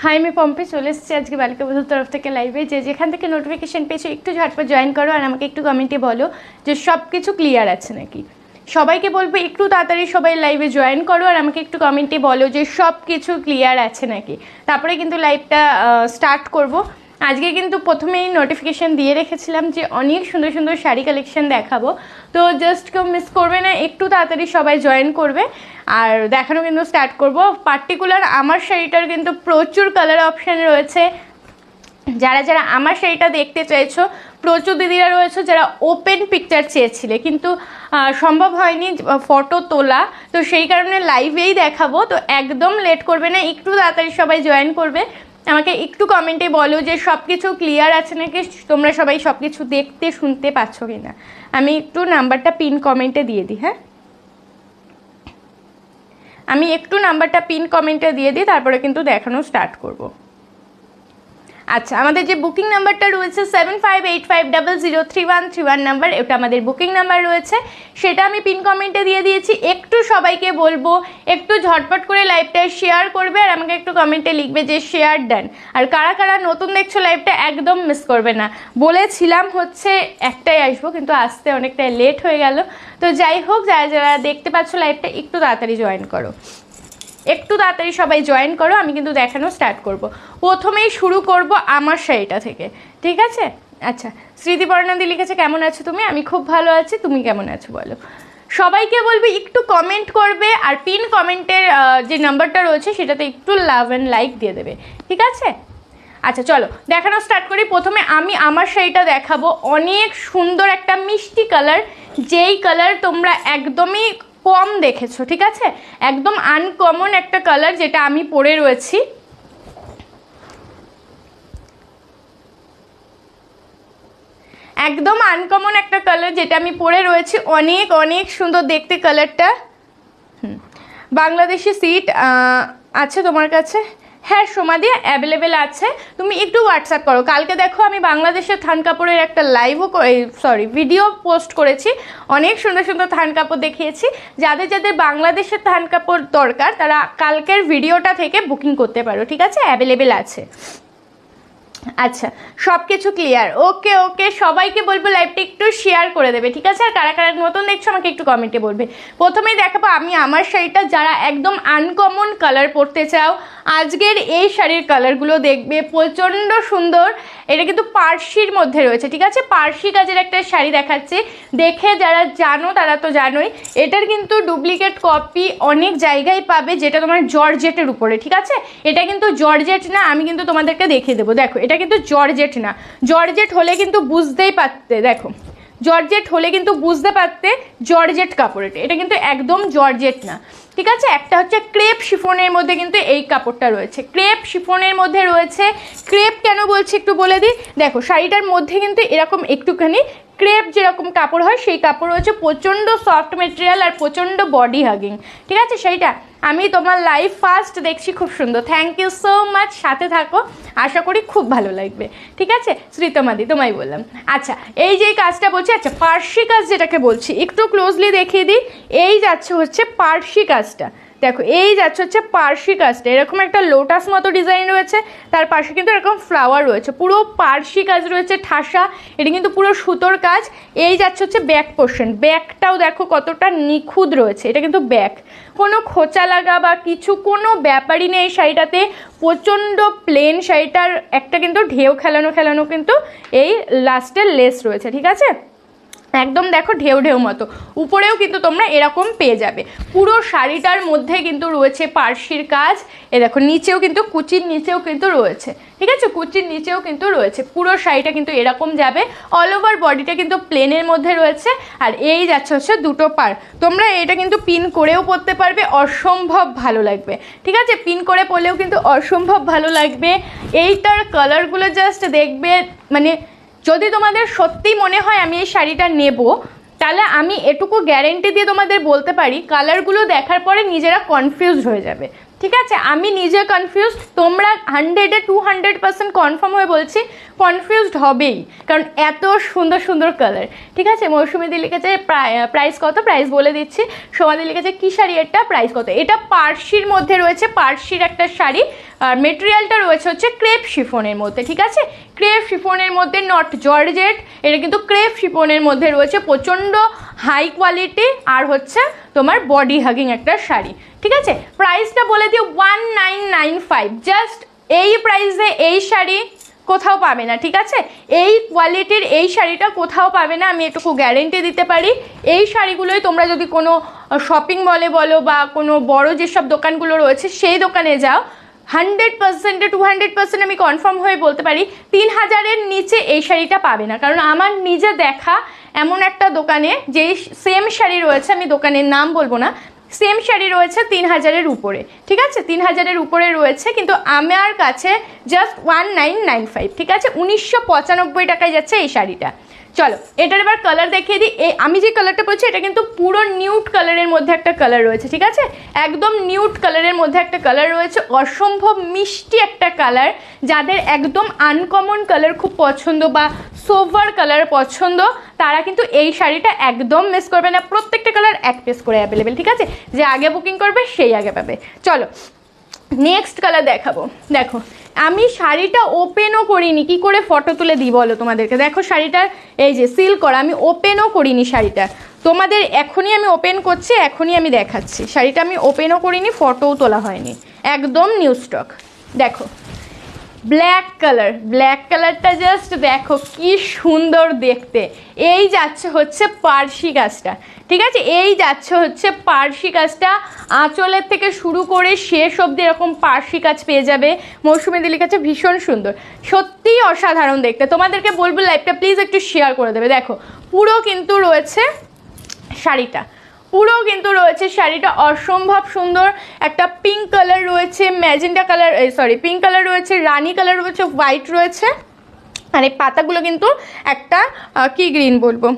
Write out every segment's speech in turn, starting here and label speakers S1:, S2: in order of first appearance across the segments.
S1: High আমি পম্পি চলে এসেছি আজকে বালিকা বধূর তরফ থেকে লাইভে। যে যেখান থেকে নোটিফিকেশান পেয়েছো একটু ঝটপট জয়েন করো আর আমাকে একটু কমেন্টে বলো যে সব কিছু ক্লিয়ার আছে নাকি। সবাইকে বলবো একটু তাড়াতাড়ি সবাই লাইভে জয়েন করো আর আমাকে একটু কমেন্টে বলো যে সব কিছু ক্লিয়ার আছে নাকি, তারপরে কিন্তু লাইভটা স্টার্ট করব। আজকে কিন্তু প্রথমেই নোটিফিকেশান দিয়ে রেখেছিলাম যে অনেক সুন্দর সুন্দর শাড়ি কালেকশন দেখাবো, তো জাস্ট কেউ মিস করবে না, একটু তাড়াতাড়ি সবাই জয়েন করবে আর দেখানো কিন্তু স্টার্ট করব। পার্টিকুলার আমার শাড়িটার কিন্তু প্রচুর কালার অপশান রয়েছে। যারা যারা আমার শাড়িটা দেখতে চাইছো, প্রচুর দিদিরা রয়েছে যারা ওপেন পিকচার চেয়েছিলে কিন্তু সম্ভব হয়নি ফটো তোলা, তো সেই কারণে লাইভেই দেখাবো। তো একদম লেট করবে না, একটু তাড়াতাড়ি সবাই জয়েন করবে। আমাকে একটু কমেন্টে বলো যে সব কিছু ক্লিয়ার আছে নাকি, তোমরা সবাই সব কিছু দেখতে শুনতে পাচ্ছ কি না। আমি একটু নাম্বারটা পিন কমেন্টে দিয়ে দিই। হ্যাঁ, আমি একটু নাম্বারটা পিন কমেন্টে দিয়ে দিই, তারপরে কিন্তু দেখানো স্টার্ট করব। আচ্ছা, আমাদের যে বুকিং নাম্বারটা রয়েছে 7585003131 নাম্বার, এটা আমাদের বুকিং নাম্বার রয়েছে, সেটা আমি পিন কমেন্টে দিয়ে দিয়েছি। একটু সবাইকে বলবো একটু ঝটপট করে লাইভটা শেয়ার করবে আর আমাকে একটু কমেন্টে লিখবে যে শেয়ার ডান। আর কারা কারা নতুন দেখছো লাইভটা একদম মিস করবে না। বলেছিলাম হচ্ছে একটাই আসবো, কিন্তু আসতে অনেকটা লেট হয়ে গেল। তো যাই হোক, যারা যারা দেখতে পাচ্ছ লাইভটা একটু তাড়াতাড়ি জয়েন করো, একটু তাড়াতাড়ি সবাই জয়েন করো। আমি কিন্তু দেখানো স্টার্ট করব। প্রথমেই শুরু করব আমার শাড়িটা থেকে, ঠিক আছে? আচ্ছা, স্মৃতিপর্ণাদি লিখেছে কেমন আছো তুমি? আমি খুব ভালো আছি, তুমি কেমন আছো বলো। সবাইকে বলবে একটু কমেন্ট করবে আর পিন কমেন্টের যে নাম্বারটা রয়েছে সেটাতে একটু লাভ অ্যান্ড লাইক দিয়ে দেবে, ঠিক আছে? আচ্ছা চলো দেখানো স্টার্ট করি। প্রথমে আমি আমার শাড়িটা দেখাবো, অনেক সুন্দর একটা মিষ্টি কালার, যেই কালার তোমরা একদমই কম দেখেছো, ঠিক আছে? একদম আনকমন একটা কালার যেটা আমি পরে রয়েছি। একদম আনকমন একটা কালার যেটা আমি পরে রয়েছি, অনেক অনেক সুন্দর দেখতে কালারটা। বাংলাদেশি সিট আছে তোমার কাছে? হ্যাঁ সোমাদি, অ্যাভেলেবেল আছে, তুমি একটু হোয়াটসঅ্যাপ করো। কালকে দেখো আমি বাংলাদেশের থান কাপড়ের একটা ভিডিও পোস্ট করেছি, অনেক সুন্দর সুন্দর থান কাপড় দেখিয়েছি। যাদের যাদের বাংলাদেশের থান কাপড় দরকার তারা কালকের ভিডিওটা থেকে বুকিং করতে পারো, ঠিক আছে? অ্যাভেলেবেল আছে। আচ্ছা, সব কিছু ক্লিয়ার, ওকে ওকে। সবাইকে বলবো লাইভটা একটু শেয়ার করে দেবে, ঠিক আছে? আর কারা কারা নতুন দেখছো আমাকে একটু কমেন্টে বলবে। প্রথমেই দেখাবো আমি আমার শাড়িটা, যারা একদম আনকমন কালার পরতে চাও আজকের এই শাড়ির কালারগুলো দেখবে, প্রচণ্ড সুন্দর। এটা কিন্তু পার্সির মধ্যে রয়েছে, ঠিক আছে? পার্সি কাজের একটা শাড়ি দেখাচ্ছে, দেখে যারা জানো তারা তো জানোই। এটার কিন্তু ডুপ্লিকেট কপি অনেক জায়গায় পাবে, যেটা তোমার জর্জেটের উপরে, ঠিক আছে? এটা কিন্তু জর্জেট না, আমি কিন্তু তোমাদেরকে দেখিয়ে দেবো। দেখো এটা কিন্তু জর্জেট না, জর্জেট হলে কিন্তু বুঝতেই পারতে, দেখো জর্জেট হলে কিন্তু বুঝতে পারতে জর্জেট কাপড়, এটা কিন্তু একদম জর্জেট না, ঠিক আছে? একটা হচ্ছে ক্রেপ শিফনের মধ্যে কিন্তু এই কাপড়টা রয়েছে, ক্রেপ শিফনের মধ্যে রয়েছে। ক্রেপ কেন বলছি একটু বলে দিই, দেখো শাড়িটার মধ্যে কিন্তু এরকম একটুখানি ক্রেপ যেরকম কাপড় হয় সেই কাপড় রয়েছে, প্রচণ্ড সফট মেটেরিয়াল আর প্রচণ্ড বডি হাগিং, ঠিক আছে? সেইটা আমি তোমার লাইভ ফার্স্ট দেখছি, খুব সুন্দর, থ্যাংক ইউ সো মাচ। সাথে থাকো, আশা করি খুব ভালো লাগবে, ঠিক আছে? শ্রীতমাদি তোমায় বললাম। আচ্ছা, এই যে কাজটা বলছি, আচ্ছা পার্সি কাজ যেটাকে বলছি একটু ক্লোজলি দেখিয়ে দিই। এই যাচ্ছে হচ্ছে পার্সি কাজটা, দেখো এই যাচ্ছে হচ্ছে পার্সি কাজটা, এরকম একটা লোটাস মতো ডিজাইন রয়েছে, তার পাশে কিন্তু এরকম ফ্লাওয়ার রয়েছে, পুরো পার্সি কাজ রয়েছে, ঠাসা। এটা কিন্তু পুরো সুতোর কাজ। এই যাচ্ছে হচ্ছে ব্যাক পোর্শন, ব্যাকটাও দেখো কতটা নিখুঁত রয়েছে, এটা কিন্তু ব্যাক, কোনো খোঁচা লাগা বা কিছু কোনো ব্যাপারই নেই এই শাড়িটাতে, প্রচণ্ড প্লেন। শাড়িটার একটা কিন্তু ঢেউ খেলানো খেলানো কিন্তু এই লাস্টের লেস রয়েছে, ঠিক আছে? একদম দেখো ঢেউ ঢেউ মতো, উপরেও কিন্তু তোমরা এরকম পেয়ে যাবে। পুরো শাড়িটার মধ্যে কিন্তু রয়েছে পার্সির কাজ, এ দেখো নিচেও কিন্তু কুচির নিচেও কিন্তু রয়েছে, ঠিক আছে? কুচির নিচেও কিন্তু রয়েছে, পুরো শাড়িটা কিন্তু এরকম যাবে। অল ওভার বডিটা কিন্তু প্লেনের মধ্যে রয়েছে, আর এই যাচ্ছে হচ্ছে দুটো পার। তোমরা এটা কিন্তু পিন করেও পরতে পারবে, অসম্ভব ভালো লাগবে, ঠিক আছে? পিন করে পরলেও কিন্তু অসম্ভব ভালো লাগবে। এইটার কালারগুলো জাস্ট দেখবে, মানে যদি তোমাদের সত্যি মনে হয় আমি এই শাড়িটা নেব, তাহলে আমি এটুকু গ্যারেন্টি দিয়ে তোমাদের বলতে পারি কালারগুলো দেখার পরে নিজেরা কনফিউজড হয়ে যাবে, ঠিক আছে, আমি নিজে কনফিউজড, তোমরা 100-এ 200% কনফার্ম হয়ে বলছি কনফিউজড হবেই, কারণ এত সুন্দর সুন্দর কালার। ঠিক আছে, মৌসুমিদি লিখেছে প্রাইস কত, প্রাইস বলে দিচ্ছি। সোমাদি লিখেছে কী শাড়ি এটা, প্রাইস কত। এটা পার্সির মধ্যে রয়েছে, পার্সির একটা শাড়ি, আর মেটেরিয়ালটা রয়েছে হচ্ছে ক্রেপ শিফনের মধ্যে। ঠিক আছে, ক্রেপ শিফনের মধ্যে, নট জর্জেট, এটা কিন্তু ক্রেপ শিফনের মধ্যে রয়েছে, প্রচণ্ড হাই কোয়ালিটি, আর হচ্ছে তোমার বডি হাগিং একটা শাড়ি। ঠিক আছে, প্রাইসটা বলে দিও 1995। জাস্ট এই প্রাইসে এই শাড়ি কোথাও পাবে না। ঠিক আছে, এই কোয়ালিটির এই শাড়িটা কোথাও পাবে না, আমি এটুকু গ্যারেন্টি দিতে পারি। এই শাড়িগুলোই তোমরা যদি কোনো শপিং মলে বলো বা কোনো বড় যেসব দোকানগুলো রয়েছে সেই দোকানে যাও, 100%-এ 200% আমি কনফার্ম হয়ে বলতে পারি 3000-এর নিচে এই শাড়িটা পাবে না। কারণ আমার নিজে দেখা এমন একটা দোকানে যেই সেম শাড়ি রয়েছে, আমি দোকানের নাম বলবো না, সেম শাড়ি রয়েছে 3000-এর উপরে। ঠিক আছে, 3000-এর উপরে রয়েছে, কিন্তু আমার কাছে জাস্ট 1995। ঠিক আছে, 1995 টাকায় যাচ্ছে এই শাড়িটা। চলো এটার এবার কালার দেখিয়ে দিই। আমি যে কালারটা পরছি এটা কিন্তু পুরো নিউড কালারের মধ্যে একটা কালার রয়েছে। ঠিক আছে, একদম নিউড কালারের মধ্যে একটা কালার রয়েছে, অসম্ভব মিষ্টি একটা কালার। যাদের একদম আনকমন কালার খুব পছন্দ বা সোভার কালার পছন্দ, তারা কিন্তু এই শাড়িটা একদম মিস করবে না। প্রত্যেকটা কালার এক পিস করে অ্যাভেলেবেল। ঠিক আছে, যে আগে বুকিং করবে সেই আগে পাবে। চলো নেক্সট কালার দেখাবো। দেখো আমি শাড়িটা ওপেনও করিনি, কি করে ফটো তুলে দিই বলো তোমাদেরকে। দেখো শাড়িটার এই যে সিল করা, আমি ওপেনও করিনি শাড়িটা, তোমাদের এখনই আমি ওপেন করছি, এখনই আমি দেখাচ্ছি। শাড়িটা আমি ওপেনও করিনি, ফটোও তোলা হয়নি, একদম নিউ স্টক। দেখো ব্ল্যাক কালার, ব্ল্যাক কালারটা জাস্ট দেখো কি সুন্দর দেখতে। এই যাচ্ছে হচ্ছে পার্সি কাজটা। ঠিক আছে, এই যাচ্ছে হচ্ছে পার্সি কাজটা, আঁচলের থেকে শুরু করে শেষ অবধি এরকম পার্সি কাজ পেয়ে যাবে। মৌসুমিদি লিখেছে ভীষণ সুন্দর, সত্যিই অসাধারণ দেখতে। তোমাদেরকে বলবো লাইভটা প্লিজ একটু শেয়ার করে দেবে। দেখো পুরো কিন্তু রয়েছে শাড়িটা, পুরো কিন্তু রয়েছে শাড়িটা অসম্ভব সুন্দর। একটা পিঙ্ক কালার রয়েছে, ম্যাজেন্টা কালার, পিঙ্ক কালার রয়েছে, রানি কালার রয়েছে, হোয়াইট রয়েছে, আর এই পাতাগুলো কিন্তু একটা কি গ্রিন বলবো,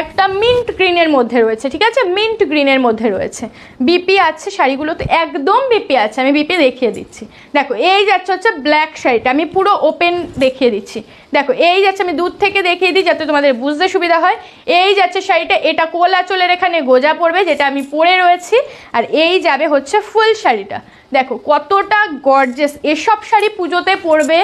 S1: একটা মিন্ট গ্রিনের মধ্যে রয়েছে। ঠিক আছে, মিন্ট গ্রিনের মধ্যে রয়েছে, বিপি আছে শাড়িগুলোতে, একদম বিপি আছে। আমি বিপি দেখিয়ে দিচ্ছি। দেখো এই যাচ্ছে হচ্ছে ব্ল্যাক শাড়িটা, আমি পুরো ওপেন দেখিয়ে দিচ্ছি। দেখো এই যাচ্ছে, আমি দূর থেকে দেখিয়ে দিই যাতে তোমাদের বুঝতে সুবিধা হয়। এই যাচ্ছে শাড়িটা, এটা কোল আঁচলের এখানে গোজা পড়বে, যেটা আমি পরে রয়েছি, আর এই যাবে হচ্ছে ফুল শাড়িটা। দেখো কতটা গর্জিয়াস। এসব শাড়ি পুজোতে পরবে,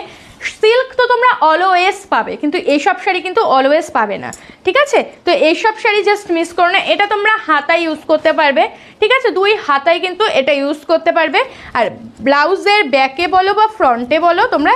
S1: সিল্ক তো তোমরা অলওয়েজ পাবে, কিন্তু এইসব শাড়ি কিন্তু অলওয়েজ পাবে না। ঠিক আছে, তো এইসব শাড়ি জাস্ট মিস করো না। এটা তোমরা হাতায় ইউজ করতে পারবে। ঠিক আছে, দুই হাতায় কিন্তু এটা ইউজ করতে পারবে, আর ব্লাউজের ব্যাকে বলো বা ফ্রন্টে বলো তোমরা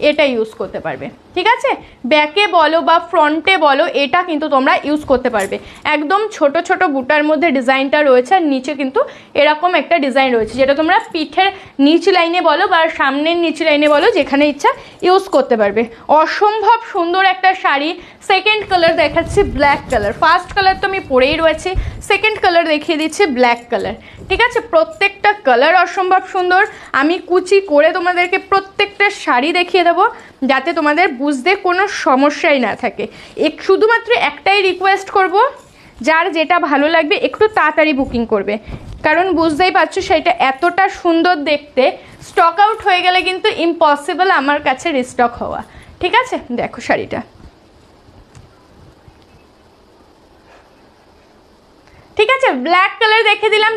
S1: এটা ইউজ করতে পারবে। ঠিক আছে, ব্যাকে বলো বা ফ্রন্টে বলো এটা কিন্তু তোমরা ইউজ করতে পারবে। একদম ছোট ছোট বুটার মধ্যে ডিজাইনটা রয়েছে, আর নিচে কিন্তু এরকম একটা ডিজাইন রয়েছে, যেটা তোমরা পিঠের নিচ লাইনে বলো বা সামনের নিচ লাইনে বলো, যেখানে ইচ্ছা ইউজ করতে পারবে। অসম্ভব সুন্দর একটা শাড়ি। সেকেন্ড কালার দেখাচ্ছি ব্ল্যাক কালার। ফার্স্ট কালার তো আমি পরেই রয়েছি, সেকেন্ড কালার দেখিয়ে দিচ্ছি ব্ল্যাক কালার। ঠিক আছে, প্রত্যেকটা কালার অসম্ভব সুন্দর। আমি কুচি করে তোমাদেরকে প্রত্যেকটা শাড়ি দেখিয়ে দেবো, যাতে তোমাদের বুঝতে কোনো সমস্যাই না থাকে। শুধুমাত্র একটাই রিকোয়েস্ট করব, যার যেটা ভালো লাগবে একটু তাড়াতাড়ি বুকিং করবে, কারণ বুঝতেই পারছো সেটা এতটা সুন্দর দেখতে, স্টক আউট হয়ে গেলে কিন্তু ইম্পসিবল আমার কাছে রিস্টক হওয়া। ঠিক আছে, দেখো শাড়িটা। ঠিক আছে, ব্ল্যাক কালার দেখে দিলাম,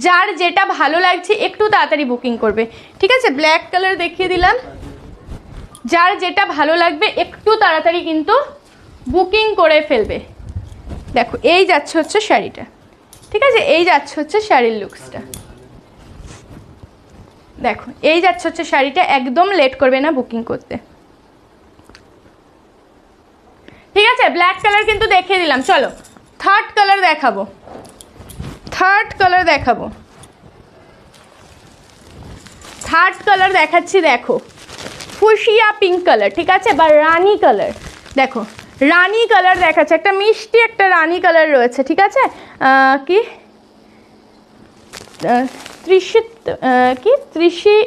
S1: যার যেটা ভালো লাগছে একটু তাড়াতাড়ি বুকিং করবে। ঠিক আছে, ব্ল্যাক কালার দেখিয়ে দিলাম, যার যেটা ভালো লাগবে একটু তাড়াতাড়ি কিন্তু বুকিং করে ফেলবে। দেখো এই যাচ্ছে হচ্ছে শাড়িটা। ঠিক আছে, এই যাচ্ছে হচ্ছে শাড়ির লুকসটা। দেখো এই যাচ্ছে হচ্ছে শাড়িটা, একদম লেট করবে না বুকিং করতে। ঠিক আছে, ব্ল্যাক কালার কিন্তু দেখিয়ে দিলাম। চলো থার্ড কালার দেখাবো, থার্ড কালার দেখাবো, থার্ড কালার দেখাচ্ছি। দেখো ফুশিয়া পিঙ্ক কালার, ঠিক আছে, বা রানি কালার। দেখো রানি কালার দেখাচ্ছে, একটা মিষ্টি একটা রানি কালার রয়েছে। ঠিক আছে, কি ত্রিশি,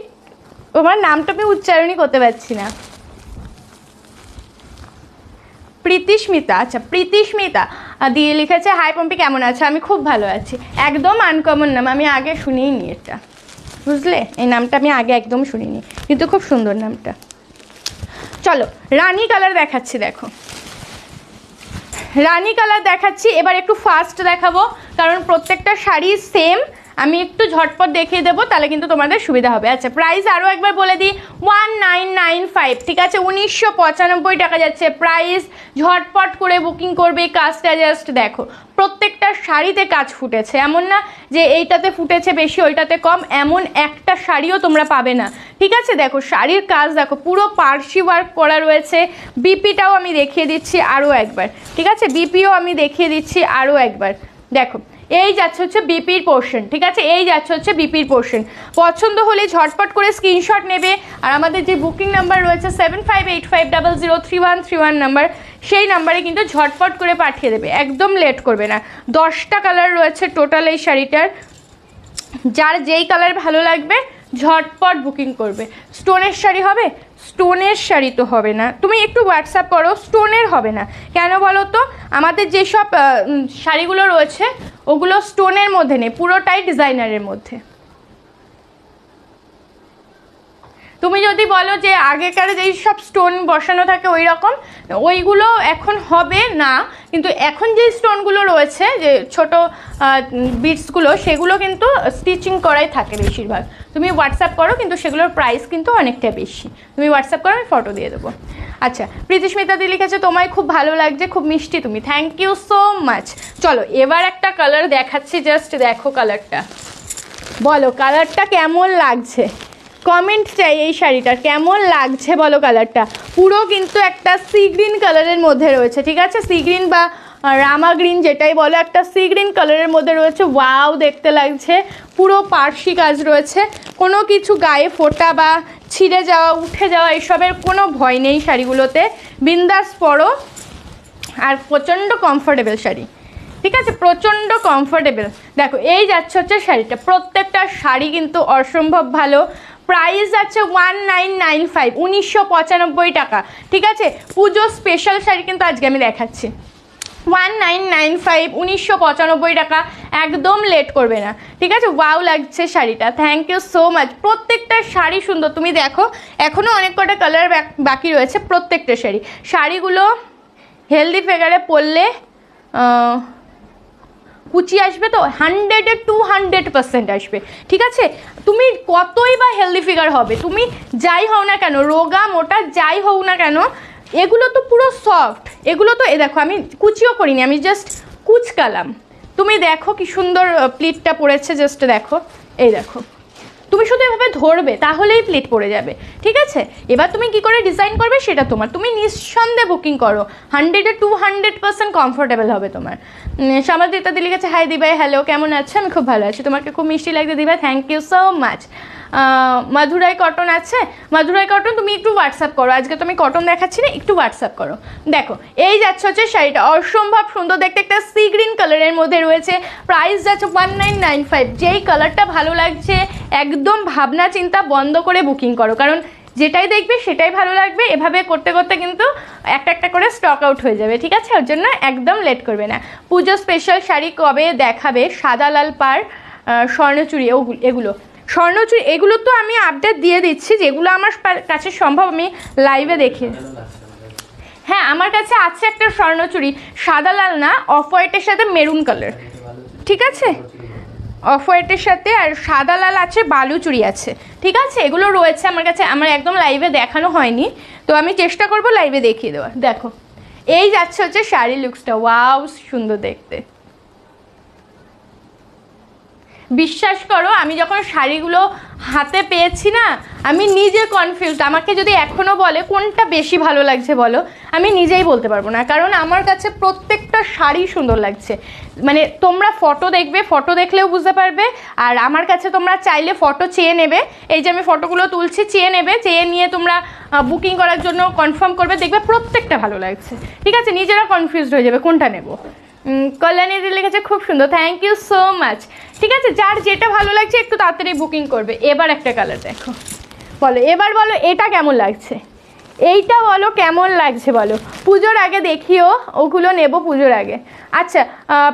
S1: তোমার নামটা আমি উচ্চারণই করতে পারছি না। প্রীতিস্মিতা, আচ্ছা প্রীতিস্মিতা দিয়ে লিখেছে হাই পম্পি কেমন আছে, আমি খুব ভালো আছি। একদম আনকমন নাম, আমি আগে শুনিনি এটা। বুঝলে? এই নামটা আমি আগে একদম শুনিনি, কিন্তু খুব সুন্দর নামটা। চলো রানী কালার দেখাচ্ছি, দেখো রানী কালার দেখাচ্ছি। এবার একটু ফাস্ট দেখাবো, কারণ প্রত্যেকটা শাড়ি সেম, আমি একটু ঝটপট দেখিয়ে দেবো, তাহলে কিন্তু তোমাদের সুবিধা হবে। আচ্ছা, প্রাইস আরও একবার বলে দিই, 1995, ঠিক আছে, 1995 টাকা যাচ্ছে প্রাইস। ঝটপট করে বুকিং করবে। কাজটা জাস্ট দেখো, প্রত্যেকটা শাড়িতে কাজ ফুটেছে, এমন না যে এইটাতে ফুটেছে বেশি ওইটাতে কম, এমন একটা শাড়িও তোমরা পাবে না, ঠিক আছে। দেখো শাড়ির কাজ দেখো, পুরো পার্সি ওয়ার্ক করা রয়েছে। বিপিটাও আমি দেখিয়ে দিচ্ছি আরও একবার, ঠিক আছে, বিপিও আমি দেখিয়ে দিচ্ছি আরও একবার। দেখো এই যাচ্ছে হচ্ছে বিপির পোর্শন, ঠিক আছে, এই যাচ্ছে হচ্ছে বিপির পোর্শন। পছন্দ হলে ঝটপট করে স্ক্রিনশট নেবে, আর আমাদের যে বুকিং নাম্বার রয়েছে 7585003131 নাম্বার, সেই নাম্বারে কিন্তু ঝটপট করে পাঠিয়ে দেবে, একদম লেট করবে না। 10টা কালার রয়েছে টোটাল এই শাড়িটার, যার যেই কালার ভালো লাগবে ঝটপট বুকিং করবে। স্টোনের শাড়ি হবে? স্টোনের শাড়ি তো হবে না, তুমি একটু হোয়াটসঅ্যাপ করো, স্টোনের হবে না। কেন বলো তো, আমাদের যেসব শাড়িগুলো রয়েছে ওগুলো স্টোনের মধ্যে নেই, পুরোটাই ডিজাইনারের মধ্যে। তুমি যদি বলো যে আগেকার যেই সব স্টোন বসানো থাকে ওই রকম, ওইগুলো এখন হবে না, কিন্তু এখন যে স্টোনগুলো রয়েছে, যে ছোট বিটসগুলো, সেগুলো কিন্তু স্টিচিং করাই থাকে বেশিরভাগ। তুমি হোয়াটসঅ্যাপ করো, কিন্তু সেগুলোর প্রাইস কিন্তু অনেকটা বেশি। তুমি হোয়াটসঅ্যাপ করো, আমি ফটো দিয়ে দেবো। আচ্ছা, প্রীতিস্মিতা দি লিখেছে তোমায় খুব ভালো লাগছে, খুব মিষ্টি তুমি, থ্যাংক ইউ সো মাচ। চলো এবার একটা কালার দেখাচ্ছি, জাস্ট দেখো কালারটা, বলো কালারটা কেমন লাগছে, কমেন্ট চাই এই শাড়িটার কেমন লাগছে বলো কালারটা। পুরো কিন্তু একটা সি গ্রিন কালারের মধ্যে রয়েছে, ঠিক আছে, সি গ্রিন বা রামা গ্রিন যেটাই বলো, একটা সি গ্রিন কালারের মধ্যে রয়েছে। ওয়াও দেখতে লাগছে, পুরো পার্সি কাজ রয়েছে, কোনো কিছু গায়ে ফোটা বা ছিঁড়ে যাওয়া উঠে যাওয়া এসবের কোনো ভয় নেই শাড়িগুলোতে। বিন্দাস পরো, আর প্রচণ্ড কমফোর্টেবল শাড়ি, ঠিক আছে, প্রচণ্ড কমফোর্টেবল। দেখো এই যাচ্ছে হচ্ছে শাড়িটা, প্রত্যেকটা শাড়ি কিন্তু অসম্ভব ভালো। প্রাইস আছে 1995, 1995 টাকা, ঠিক আছে। পুজো স্পেশাল শাড়ি কিন্তু আজকে আমি দেখাচ্ছি, 1995, 1995 টাকা, একদম লেট করবে না, ঠিক আছে। ওয়াও লাগছে শাড়িটা, থ্যাংক ইউ সো মাচ। প্রত্যেকটা শাড়ি সুন্দর, তুমি দেখো এখনও অনেক কটা কালার বাকি রয়েছে প্রত্যেকটা শাড়িগুলো হেলদি ফিগারে পরলে কুচি আসবে তো 100-এ 200% আসবে, ঠিক আছে। তুমি কতই বা হেলদি ফিগার হবে, তুমি যাই হও না কেন, রোগা মোটা যাই হও না কেন, এগুলো তো পুরো সফট, এগুলো তো এ দেখো আমি কুচিও করিনি, আমি জাস্ট কুচকালাম। তুমি দেখো কি সুন্দর প্লিটটা পড়েছে, জাস্ট দেখো, এই দেখো, তুমি শুধু এভাবে ধরবে তাহলেই প্লিট পড়ে যাবে, ঠিক আছে। এবার তুমি কি করে ডিজাইন করবে সেটা তোমার, তুমি নিঃসন্দেহে বুকিং করো, 100-এ 200% কমফোর্টেবল হবে তোমার। সমাদিতা দিলি গেছে, হাই দিবাই, হ্যালো কেমন আছে, আমি খুব ভালো আছি, তোমাকে খুব মিষ্টি লাগছে দিবাই, thank you so much. Madurai cotton আছে, মাধুরাই কটন তুমি একটু হোয়াটসঅ্যাপ করো, আজকে তুমি কটন দেখাচ্ছি না, একটু হোয়াটসঅ্যাপ করো। দেখো এই যাচ্ছে হচ্ছে শাড়িটা, অসম্ভব সুন্দর দেখতে, একটা সি গ্রিন কালারের মধ্যে রয়েছে। প্রাইস যাচ্ছে 1995। যেই কালারটা ভালো লাগছে একদম ভাবনা চিন্তা বন্ধ করে বুকিং করো, কারণ যেটাই দেখবে সেটাই ভালো লাগবে। এভাবে করতে করতে কিন্তু একটা একটা করে স্টক আউট হয়ে যাবে, ঠিক আছে, ওর জন্য একদম লেট করবে না। পুজো স্পেশাল শাড়ি কবে দেখাবে? সাদা লাল পাড়, স্বর্ণচুড়ি, এগুলো স্বর্ণচুড়ি, এগুলো তো আমি আপডেট দিয়ে দিচ্ছি, যেগুলো আমার কাছে সম্ভব আমি লাইভে দেখি। হ্যাঁ আমার কাছে আছে একটা স্বর্ণচুড়ি, সাদা লাল না, অফ হোয়াইটের সাথে মেরুন কালার, ঠিক আছে, অফ হোয়াইটের সাথে, আর সাদা লাল আছে, বালুচুড়ি আছে, ঠিক আছে, এগুলো রয়েছে আমার কাছে, আমার একদম লাইভে দেখানো হয়নি, তো আমি চেষ্টা করব লাইভে দেখিয়ে দেওয়ার। দেখো এই যাচ্ছে হচ্ছে শাড়ি লুকসটা, ওয়াও সুন্দর দেখতে। বিশ্বাস করো আমি যখন শাড়িগুলো হাতে পেয়েছি না, আমি নিজে কনফিউজড, আমাকে যদি এখনও বলে কোনটা বেশি ভালো লাগছে বলো, আমি নিজেই বলতে পারবো না, কারণ আমার কাছে প্রত্যেকটা শাড়ি সুন্দর লাগছে। মানে তোমরা ফটো দেখবে, ফটো দেখলেও বুঝতে পারবে, আর আমার কাছে তোমরা চাইলে ফটো চেয়ে নেবে, এই যে আমি ফটোগুলো তুলছি, চেয়ে নেবে, চেয়ে নিয়ে তোমরা বুকিং করার জন্য কনফার্ম করবে, দেখবে প্রত্যেকটা ভালো লাগছে, ঠিক আছে, নিজেরা কনফিউজড হয়ে যাবে কোনটা নেব। কল্যাণী দি লিখেছে খুব সুন্দর, থ্যাংক ইউ সো মাচ, ঠিক আছে, যার যেটা ভালো লাগছে একটু তাড়াতাড়ি বুকিং করবে। এবার একটা কালার দেখো, বলো এবার, বলো এটা কেমন লাগছে, এইটা বলো কেমন লাগছে বলো। পুজোর আগে দেখিও, ওগুলো নেব পুজোর আগে। আচ্ছা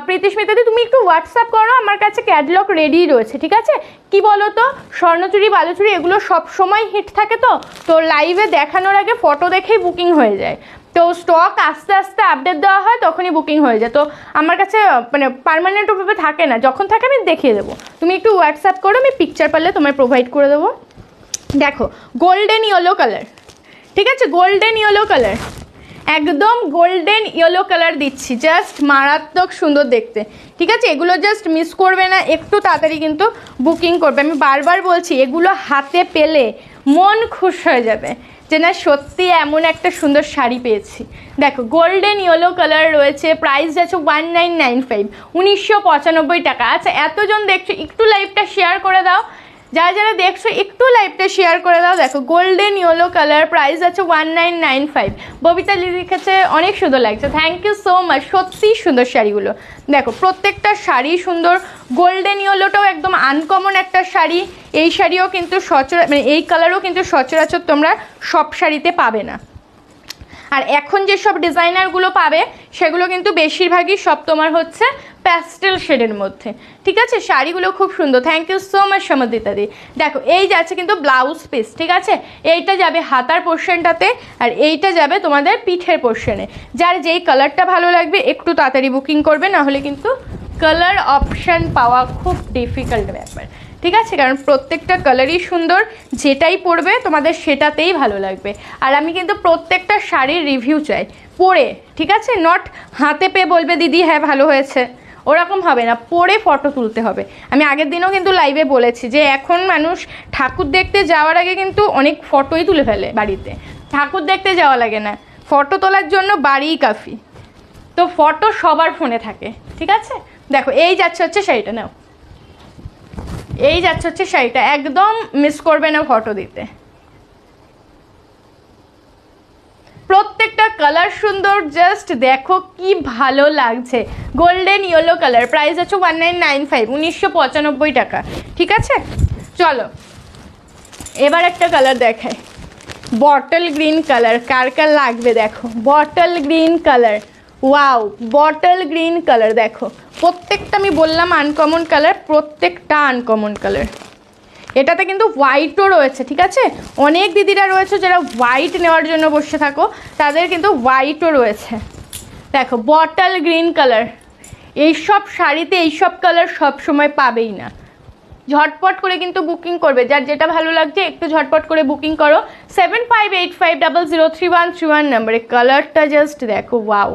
S1: প্রীতিস্মিতাদি তুমি একটু হোয়াটসঅ্যাপ করো, আমার কাছে ক্যাটালগ রেডি রয়েছে, ঠিক আছে? কি বলো তো, স্বর্ণচুরি বালুচুরি এগুলো সব সময় হিট থাকে, তো লাইভে দেখানোর আগে ফটো দেখেই বুকিং হয়ে যায়, তো স্টক আস্তে আস্তে আপডেট দেওয়া হয়, তখনই বুকিং হয়ে যায়। তো আমার কাছে মানে পার্মানেন্টভাবে থাকে না, যখন থাকে আমি দেখিয়ে দেবো। তুমি একটু হোয়াটসঅ্যাপ করো, আমি পিকচার পারলে তোমায় প্রোভাইড করে দেবো। দেখো গোল্ডেন ইয়েলো কালার, ঠিক আছে? গোল্ডেন ইয়েলো কালার, একদম গোল্ডেন ইয়েলো কালার দিচ্ছি, জাস্ট মারাত্মক সুন্দর দেখতে, ঠিক আছে? এগুলো জাস্ট মিস করবে না, একটু তাড়াতাড়ি কিন্তু বুকিং করবে। আমি বারবার বলছি, এগুলো হাতে পেলে মন খুশ হয়ে যাবে যে না সত্যি এমন একটা সুন্দর শাড়ি পেয়েছি। দেখো গোল্ডেন ইয়েলো কালার রয়েছে, প্রাইস যাচ্ছে 1995, 1995 টাকা। আচ্ছা এতজন দেখছো, একটু লাইভটা শেয়ার করে দাও, যারা যারা দেখছো একটু লাইভটা শেয়ার করে দাও। দেখো গোল্ডেন ইয়েলো কালার, প্রাইস আছে 1995। ববিতা লিখেছে অনেক সুন্দর লাগছে, থ্যাংক ইউ সো মাচ, সত্যি সুন্দর শাড়িগুলো। দেখো প্রত্যেকটা শাড়ি সুন্দর, গোল্ডেন ইয়েলোটাও একদম আনকমন একটা শাড়ি। এই শাড়িও কিন্তু মানে এই কালারও কিন্তু সচরাচর তোমরা সব শাড়িতে পাবে না। আর এখন যেসব ডিজাইনারগুলো পাবে সেগুলো কিন্তু বেশিরভাগই সব তোমার হচ্ছে প্যাস্টেল শেডের মধ্যে, ঠিক আছে? শাড়িগুলো খুব সুন্দর, থ্যাংক ইউ সো মাচ সমদিতাদি। দেখো এই যাচ্ছে কিন্তু ব্লাউজ পিস, ঠিক আছে? এইটা যাবে হাতার পোর্শনটাতে, আর এইটা যাবে তোমাদের পিঠের পোর্শনে। যার যেই কালারটা ভালো লাগবে একটু তাড়াতাড়ি বুকিং করবে, না হলে কিন্তু কালার অপশান পাওয়া খুব ডিফিকাল্ট ব্যাপার, ঠিক আছে? কারণ প্রত্যেকটা কালারই সুন্দর, যেটাই পরবে তোমাদের সেটাতেই ভালো লাগবে। আর আমি কিন্তু প্রত্যেকটা শাড়ির রিভিউ চাই পরে, ঠিক আছে? নট হাতে পেয়ে বলবে দিদি হ্যাঁ ভালো হয়েছে, ওরকম হবে না, পরে ফটো তুলতে হবে। আমি আগের দিনও কিন্তু লাইভে বলেছি যে এখন মানুষ ঠাকুর দেখতে যাওয়ার আগে কিন্তু অনেক ফটোই তুলে ফেলে বাড়িতে, ঠাকুর দেখতে যাওয়া লাগে না, ফটো তোলার জন্য বাড়িই কাফি। তো ফটো সবার ফোনে থাকে, ঠিক আছে? দেখো এই যাচ্ছে হচ্ছে শাড়িটা, নাও এই যাচ্ছে হচ্ছে শাড়িটা, একদম মিস করবে না ফটো দিতে। প্রত্যেকটা কালার সুন্দর, জাস্ট দেখো কি ভালো লাগছে। গোল্ডেন ইয়েলো কালার, প্রাইস আছে 1995, 1995 টাকা, ঠিক আছে? চলো এবার একটা কালার দেখায়, বটল গ্রিন কালার। কার কার লাগবে দেখো, bottle green colour, wow bottle green colour. দেখো প্রত্যেকটা আমি বললাম আনকমন কালার, প্রত্যেকটা আনকমন কালার। এটাতে কিন্তু হোয়াইটও রয়েছে, ঠিক আছে? অনেক দিদিরা রয়েছে যারা হোয়াইট নেওয়ার জন্য বসে থাকো, তাদের কিন্তু হোয়াইটও রয়েছে। দেখো বটল গ্রিন কালার, এইসব শাড়িতে এইসব কালার সব সময় পাবেই না, ঝটপট করে কিন্তু বুকিং করবে। যার যেটা ভালো লাগছে একটু ঝটপট করে বুকিং করো। 7585003131 নাম্বারে। কালারটা জাস্ট দেখো, ওয়াও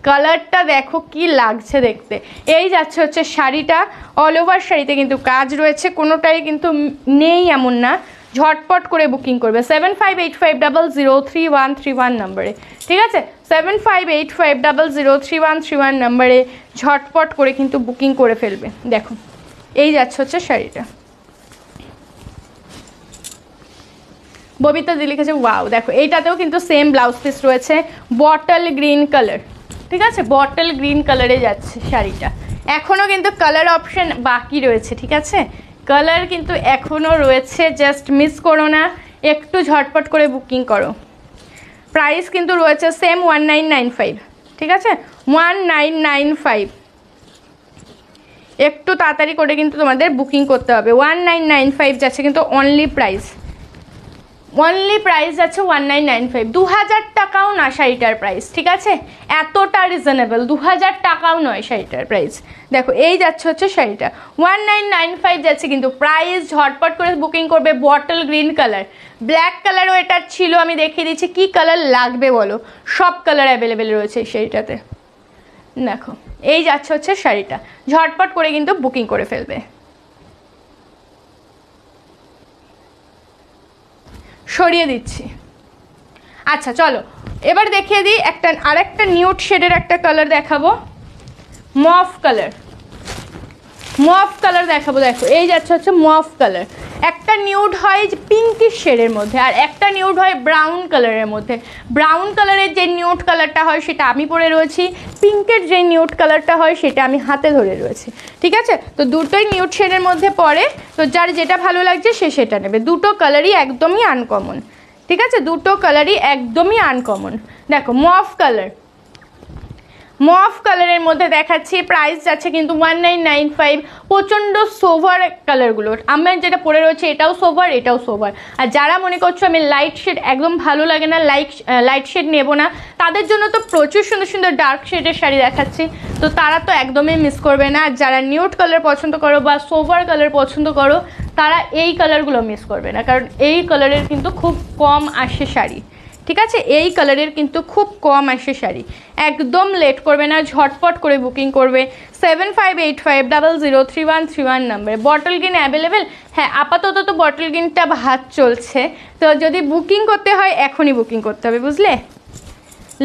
S1: কালারটা দেখো কি লাগছে দেখতে। এই যাচ্ছে হচ্ছে শাড়িটা, অল ওভার শাড়িতে কিন্তু কাজ রয়েছে, কোনোটাই কিন্তু নেই এমন না, ঝটপট করে বুকিং করবে 7585003131 নাম্বারে, ঠিক আছে? 7585003131 নাম্বারে ঝটপট করে কিন্তু বুকিং করে ফেলবে। দেখো এই যাচ্ছে হচ্ছে শাড়িটা, ববিতা দি লিখেছে ওয়াও। দেখো এইটাতেও কিন্তু সেম ব্লাউজ পিস রয়েছে, বটল গ্রিন কালার, ঠিক আছে? বটল গ্রিন কালারে যাচ্ছে শাড়িটা। এখনও কিন্তু কালার অপশান বাকি রয়েছে, ঠিক আছে? কালার কিন্তু এখনও রয়েছে, জাস্ট মিস করো না, একটু ঝটপট করে বুকিং করো। প্রাইস কিন্তু রয়েছে সেম 1995, ঠিক আছে? 1995, একটু তাড়াতাড়ি করে কিন্তু তোমাদের বুকিং করতে হবে। 1995 যাচ্ছে কিন্তু অনলি প্রাইস যাচ্ছে 1995, 2000 টাকাও না শাড়িটার প্রাইস, ঠিক আছে? এতটা রিজনেবল, 2000 টাকাও নয় শাড়িটার প্রাইস। দেখো এই যাচ্ছে হচ্ছে শাড়িটা 1995 যাচ্ছে কিন্তু প্রাইস, ঝটপট করে বুকিং করবে। বটল গ্রিন কালার, ব্ল্যাক কালারও এটার ছিল, আমি দেখিয়ে দিচ্ছি কি কালার লাগবে বলো, সব কালার অ্যাভেলেবেল রয়েছে এই শাড়িটাতে। দেখো এই যাচ্ছে হচ্ছে শাড়িটা, ঝটপট করে কিন্তু বুকিং করে ফেলবে। সরিয়ে দিচ্ছি। আচ্ছা চলো এবার দেখিয়ে দিই আরেকটা নিউড শেডের একটা কালার দেখাবো, মফ কালার দেখাবো। দেখো এই যাচ্ছে হচ্ছে মফ কালার, একটা নিউড হয় পিঙ্কিশ শেডের মধ্যে, আর একটা নিউড হয় ব্রাউন কালারের মধ্যে। ব্রাউন কালারের যে নিউড কালারটা হয় সেটা আমি পরে রয়েছি, পিঙ্কের যে নিউড কালারটা হয় সেটা আমি হাতে ধরে রয়েছি, ঠিক আছে? তো দুটোই নিউড শেডের মধ্যে পড়ে, তো যার যেটা ভালো লাগছে সে সেটা নেবে। দুটো কালারই একদমই আনকমন, ঠিক আছে? দুটো কালারই একদমই আনকমন। দেখো মফ কালার, মফ কালারের মধ্যে দেখাচ্ছি, প্রাইস যাচ্ছে কিন্তু 1995। প্রচণ্ড সোভার কালারগুলো, আমার যেটা পরে রয়েছে এটাও সোভার, এটাও সোভার। আর যারা মনে করছো আমি লাইট শেড একদম ভালো লাগে না, লাইট শেড নেবো না, তাদের জন্য তো প্রচুর সুন্দর সুন্দর ডার্ক শেডের শাড়ি দেখাচ্ছি, তো তারা তো একদমই মিস করবে না। আর যারা নিউড কালার পছন্দ করো বা সোভার কালার পছন্দ করো, তারা এই কালারগুলো মিস করবে না, কারণ এই কালারের কিন্তু খুব কম আসে শাড়ি, ঠিক আছে? এই কালারের কিন্তু খুব কম আসে শাড়ি। একদম লেট করবে না, ঝটপট করে বুকিং করবে। 7585003131 নাম্বারে। Bottle green available? হ্যাঁ, আপাতত তো বটল গ্রিনটা ভাত চলছে, তো যদি বুকিং করতে হয় এখনই বুকিং করতে হবে, বুঝলে?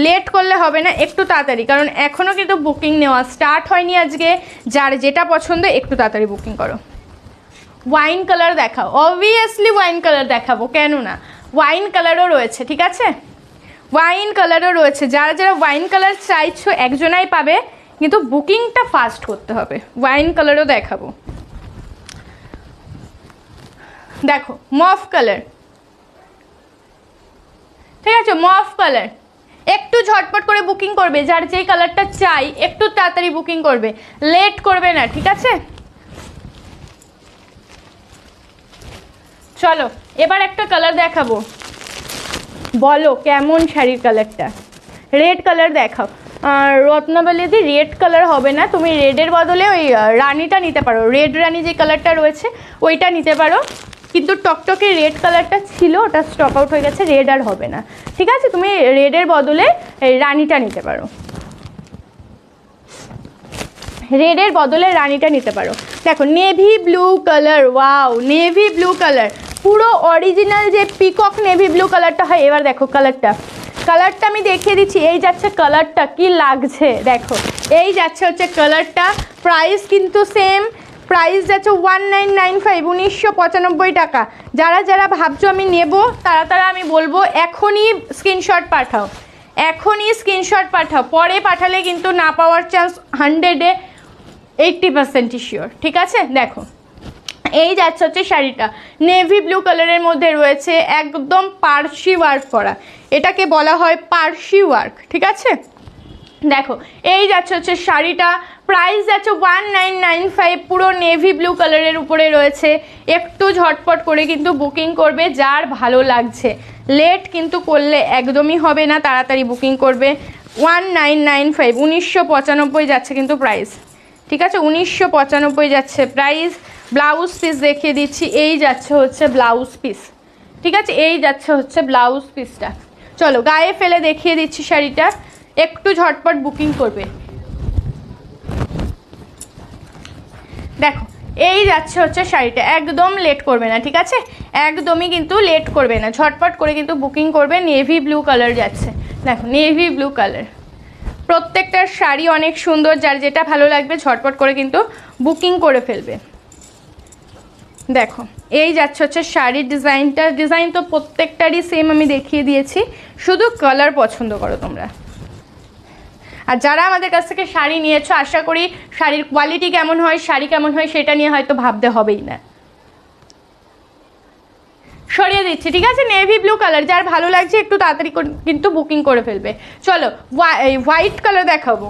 S1: লেট করলে হবে না, একটু তাড়াতাড়ি, কারণ এখনও কিন্তু বুকিং নেওয়া স্টার্ট হয়নি আজকে। যার যেটা পছন্দ একটু তাড়াতাড়ি বুকিং করো। ওয়াইন কালার দেখাও, অবভিয়াসলি ওয়াইন কালার দেখাবো, কেন না? ওয়াইন কালারও রয়েছে, ঠিক আছে? ওয়াইন কালারও রয়েছে, যারা যারা ওয়াইন কালার চাইছো একজনাই পাবে, কিন্তু বুকিংটা ফাস্ট করতে হবে। ওয়াইন কালারও দেখাবো, দেখো মফ কালার, ঠিক আছে? মফ কালার, একটু ঝটপট করে বুকিং করবে, যার যেই কালারটা চাই একটু তাড়াতাড়ি বুকিং করবে, লেট করবে না, ঠিক আছে? চলো এবার একটা কালার দেখাবো, বলো কেমন শাড়ির কালারটা। রেড কালার দেখাও। রত্নাবলীদি রেড কালার হবে না, তুমি রেডের বদলে ওই রানিটা নিতে পারো, রেড রানি যে কালারটা রয়েছে ওইটা নিতে পারো, কিন্তু টকটকে রেড কালারটা ছিল, ওটা স্টক আউট হয়ে গেছে, রেড আর হবে না, ঠিক আছে? তুমি রেডের বদলে রানিটা নিতে পারো, রেডের বদলে রানিটা নিতে পারো। দেখো navy blue colour, wow navy blue colour, পুরো অরিজিনাল যে পিকক নেভি ব্লু কালারটা হয়। এবার দেখো কালারটা আমি দেখিয়ে দিচ্ছি, এই যাচ্ছে কালারটা, কি লাগছে দেখো, এই যাচ্ছে হচ্ছে কালারটা। প্রাইস কিন্তু সেম, প্রাইস যাচ্ছে 1995, 1995 টাকা। যারা যারা ভাবছো আমি নেব, তারা আমি বলবো এখনই স্ক্রিনশট পাঠাও, এখনই স্ক্রিনশট পাঠাও, পরে পাঠালে কিন্তু না পাওয়ার চান্স 180% শিওর, ঠিক আছে? দেখো এই যাচ্ছে হচ্ছে শাড়িটা, নেভি ব্লু কালারের মধ্যে রয়েছে, একদম পার্সি ওয়ার্ক করা, এটাকে বলা হয় পার্সি ওয়ার্ক, ঠিক আছে? দেখো এই যাচ্ছে হচ্ছে শাড়িটা, প্রাইস যাচ্ছে 1995, পুরো নেভি ব্লু কালারের উপরে রয়েছে। একটু ঝটপট করে কিন্তু বুকিং করবে, যার ভালো লাগছে, লেট কিন্তু করলে একদমই হবে না, তাড়াতাড়ি বুকিং করবে। 1995, 1995 যাচ্ছে কিন্তু প্রাইস, ঠিক আছে? 1995 যাচ্ছে প্রাইস। ব্লাউজ পিস দেখিয়ে দিচ্ছি, এই যাচ্ছে হচ্ছে ব্লাউজ পিস, ঠিক আছে? এই যাচ্ছে হচ্ছে ব্লাউজ পিসটা। চলো গায়ে ফেলে দেখিয়ে দিচ্ছি শাড়িটা, একটু ঝটপট বুকিং করবে। দেখো এই যাচ্ছে হচ্ছে শাড়িটা, একদম লেট করবে না, ঠিক আছে? একদমই কিন্তু লেট করবে না, ঝটপট করে কিন্তু বুকিং করবে। নেভি ব্লু কালার যাচ্ছে, দেখো নেভি ব্লু কালার, প্রত্যেকটার শাড়ি অনেক সুন্দর, যার যেটা ভালো লাগবে ঝটপট করে কিন্তু বুকিং করে ফেলবে। দেখো এই যাচ্ছে হচ্ছে শাড়ির ডিজাইনটা, ডিজাইন তো প্রত্যেকটারই সেম আমি দেখিয়ে দিয়েছি, শুধু কালার পছন্দ করো তোমরা। আর যারা আমাদের কাছ থেকে শাড়ি নিয়েছো, আশা করি শাড়ির কোয়ালিটি কেমন হয়, শাড়ি কেমন হয় সেটা নিয়ে হয়তো ভাবতে হবেই না। সরিয়ে দিচ্ছি, ঠিক আছে? নেভি ব্লু কালার, যার ভালো লাগছে একটু তাড়াতাড়ি কিন্তু বুকিং করে ফেলবে। চলো হোয়াইট কালার দেখাবো,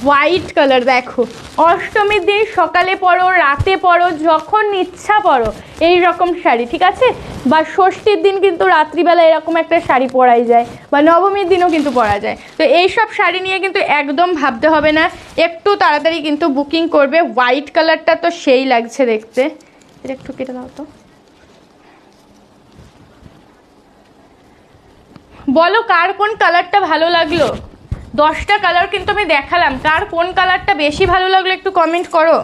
S1: হোয়াইট কালার দেখো, অষ্টমীর দিন সকালে পরো, রাতে পরো, যখন ইচ্ছা পরো এই রকম শাড়ি, ঠিক আছে? বা ষষ্ঠীর দিন কিন্তু রাত্রিবেলা এরকম একটা শাড়ি পরাই যায়, বা নবমীর দিনও কিন্তু পরা যায়। তো এইসব শাড়ি নিয়ে কিন্তু একদম ভাবতে হবে না, একটু তাড়াতাড়ি কিন্তু বুকিং করবে। হোয়াইট কালারটা তো সেই লাগছে দেখতে, এটা একটু কেটে দাও তো। বলো কার কোন কালারটা ভালো লাগলো? 10টা কালার কিন্তু আমি দেখালাম, কার কোন কালারটা বেশি ভালো লাগলো একটু কমেন্ট করো।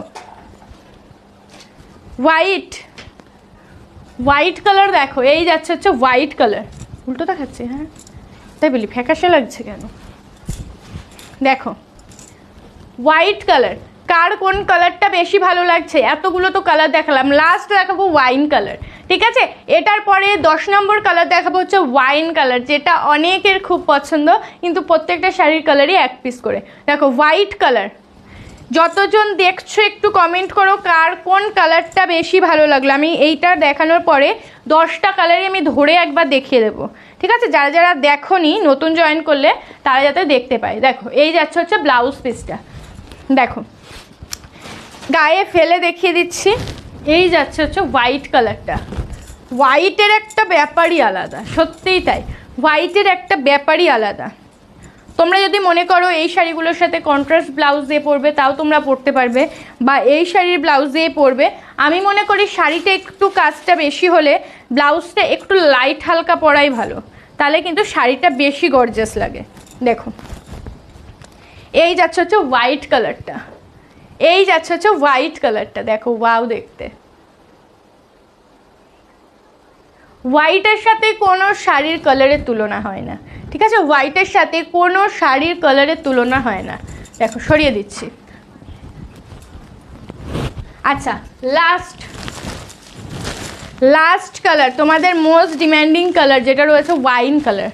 S1: হোয়াইট কালার দেখো, এই যাচ্ছে হচ্ছে হোয়াইট কালার, উল্টো দেখাচ্ছে, হ্যাঁ তাই বলি, ফ্যাকাশে লাগছে কেন? দেখো হোয়াইট কালার, কার কোন কালারটা বেশি ভালো লাগছে? এতগুলো তো কালার দেখালাম, লাস্ট দেখাবো ওয়াইন কালার, ঠিক আছে? এটার পরে 10 নম্বর কালার দেখাবো হচ্ছে ওয়াইন কালার, যেটা অনেকের খুব পছন্দ, কিন্তু প্রত্যেকটা শাড়ির কালারই এক পিস করে। দেখো হোয়াইট কালার, যতজন দেখছো একটু কমেন্ট করো কার কোন কালারটা বেশি ভালো লাগলো। আমি এইটা দেখানোর পরে 10টা কালারই আমি ধরে একবার দেখিয়ে দেবো, ঠিক ঠিক আছে, যারা যারা দেখোনি নতুন জয়েন করলে তারা যাতে দেখতে পায়। দেখো এই যাচ্ছে হচ্ছে ব্লাউজ পিসটা, দেখো গায়ে ফেলে দেখিয়ে দিচ্ছি। এই যাচ্ছে হচ্ছে হোয়াইট কালারটা, হোয়াইটের একটা ব্যাপারই আলাদা, সত্যিই তাই, হোয়াইটের একটা ব্যাপারই আলাদা। তোমরা যদি মনে করো এই শাড়িগুলোর সাথে কন্ট্রাস্ট ব্লাউজ দিয়ে পরবে তাও তোমরা পরতে পারবে, বা এই শাড়ির ব্লাউজ দিয়ে পরবে। আমি মনে করি শাড়িটা একটু কাজটা বেশি হলে ব্লাউজটা একটু লাইট হালকা পরাই ভালো, তাহলে কিন্তু শাড়িটা বেশি গর্জিয়াস লাগে। দেখো এই যাচ্ছে হচ্ছে হোয়াইট কালারটা, এই যাচ্ছে হচ্ছে হোয়াইট কালারটা, দেখো ওয়াও দেখতে। হোয়াইটের সাথে কোনো শাড়ির কালারের তুলনা হয় না, ঠিক আছে, হোয়াইটের সাথে কোনো শাড়ির কালারের তুলনা হয় না। দেখো সরিয়ে দিচ্ছি। আচ্ছা লাস্ট কালার, তোমাদের মোস্ট ডিম্যান্ডিং কালার যেটা রয়েছে ওয়াইন কালার,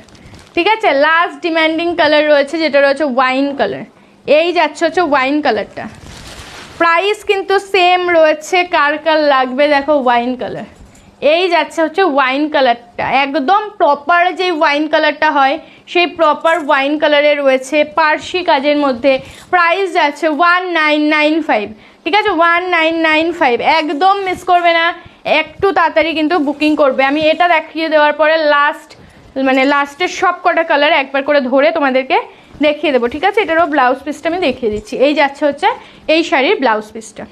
S1: ঠিক আছে, লাস্ট ডিম্যান্ডিং কালার রয়েছে যেটা রয়েছে ওয়াইন কালার। এই যাচ্ছে হচ্ছে ওয়াইন কালারটা, প্রাইস কিন্তু সেম রয়েছে, কার কার লাগবে দেখো ওয়াইন কালার। এই যাচ্ছে হচ্ছে ওয়াইন কালারটা, একদম প্রপার যে ওয়াইন কালারটা হয় সেই প্রপার ওয়াইন কালারে রয়েছে পার্সি কাজের মধ্যে। প্রাইস যাচ্ছে 1995, ঠিক আছে, 1995, একদম মিস করবে না, একটু তাড়াতাড়ি কিন্তু বুকিং করবে। আমি এটা দেখিয়ে দেওয়ার পরে লাস্টের সব কটা কালার একবার করে ধরে তোমাদেরকে দেখিয়ে দেবো, ঠিক আছে। এটারও ব্লাউজ পিসটা আমি দেখিয়ে দিচ্ছি। এই যাচ্ছে হচ্ছে এই শাড়ির ব্লাউজ পিসটা,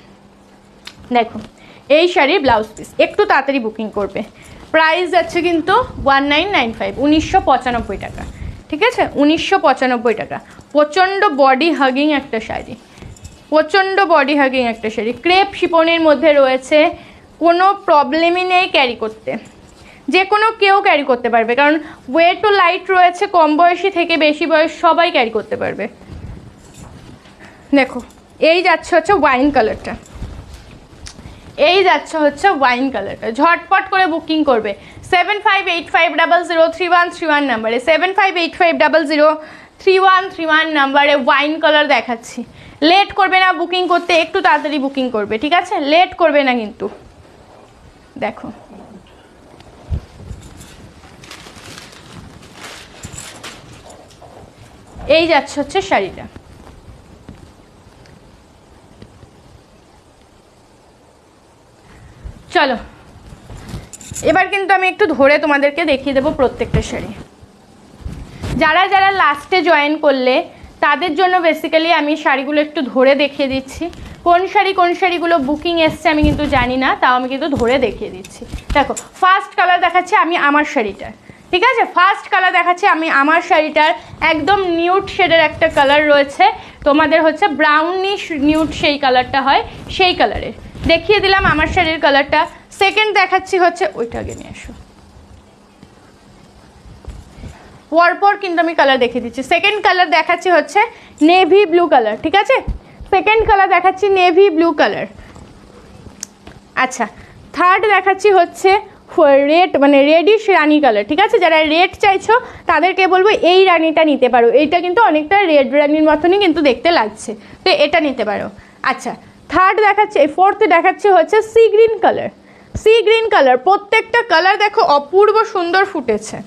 S1: দেখো এই শাড়ির ব্লাউজ পিস, একটু তাড়াতাড়ি বুকিং করবে। প্রাইস যাচ্ছে কিন্তু 1995, 1995 টাকা, ঠিক আছে, 1995 টাকা। প্রচণ্ড বডি হাগিং একটা শাড়ি, প্রচণ্ড বডি হাগিং একটা শাড়ি, ক্রেপ শিপনের মধ্যে রয়েছে, কোনো প্রবলেমই নেই ক্যারি করতে, যে কোনো কেউ ক্যারি করতে পারবে, কারণ ওয়েটও লাইট রয়েছে, কম বয়সী থেকে বেশি বয়স সবাই ক্যারি করতে পারবে। দেখো এই যাচ্ছে হচ্ছে ওয়াইন কালারটা, এই যাচ্ছে হচ্ছে ওয়াইন কালারটা, ঝটপট করে বুকিং করবে 7585003131 নাম্বারে, 7585003131 নাম্বারে ওয়াইন কালার দেখাচ্ছি। লেট করবে না বুকিং করতে, একটু তাড়াতাড়ি বুকিং করবে, ঠিক আছে, লেট করবে না কিন্তু। দেখো এই যাচ্ছে হচ্ছে শাড়িটা, চলো এবার কিন্তু আমি একটু ধরে তোমাদেরকে দেখিয়ে দেবো প্রত্যেকটা শাড়ি। যারা যারা লাস্টে জয়েন করলে তাদের জন্য বেসিক্যালি আমি শাড়িগুলো একটু ধরে দেখিয়ে দিচ্ছি। কোন শাড়িগুলো বুকিং এসছে আমি কিন্তু জানি না, তাও আমি কিন্তু ধরে দেখিয়ে দিচ্ছি। দেখো ফার্স্ট কালার দেখাচ্ছি আমি আমার শাড়িটার, ঠিক আছে, ফার্স্ট কালার দেখাচ্ছি আমি আমার শাড়িটার, একদম নিউড শেডের একটা কালার রয়েছে, তোমাদের হচ্ছে ব্রাউনিশ নিউড সেই কালারটা হয়, সেই কালারের দেখিয়ে দিলাম আমার শাড়ির কালারটা। সেকেন্ড দেখাচ্ছি হচ্ছে, ওইটা আগে নিয়ে আসো, পরপর কিন্তু আমি কালার দেখিয়ে দিচ্ছি। সেকেন্ড কালার দেখাচ্ছি হচ্ছে নেভি ব্লু কালার, ঠিক আছে, সেকেন্ড কালার দেখাচ্ছি নেভি ব্লু কালার। আচ্ছা থার্ড দেখাচ্ছি হচ্ছে রেড, মানে রেডিশ রানি কালার, ঠিক আছে, যারা রেড চাইছো তাদেরকে বলবো এই রানিটা নিতে পারো, এইটা কিন্তু অনেকটা রেড রানির মতনই কিন্তু দেখতে লাগছে, তো এটা নিতে পারো। আচ্ছা থার্ড দেখাচ্ছে, ফোর্থ দেখাচ্ছে হচ্ছে sea green colour, sea green colour, প্রত্যেকটা কালার দেখো অপূর্ব সুন্দর ফুটেছে।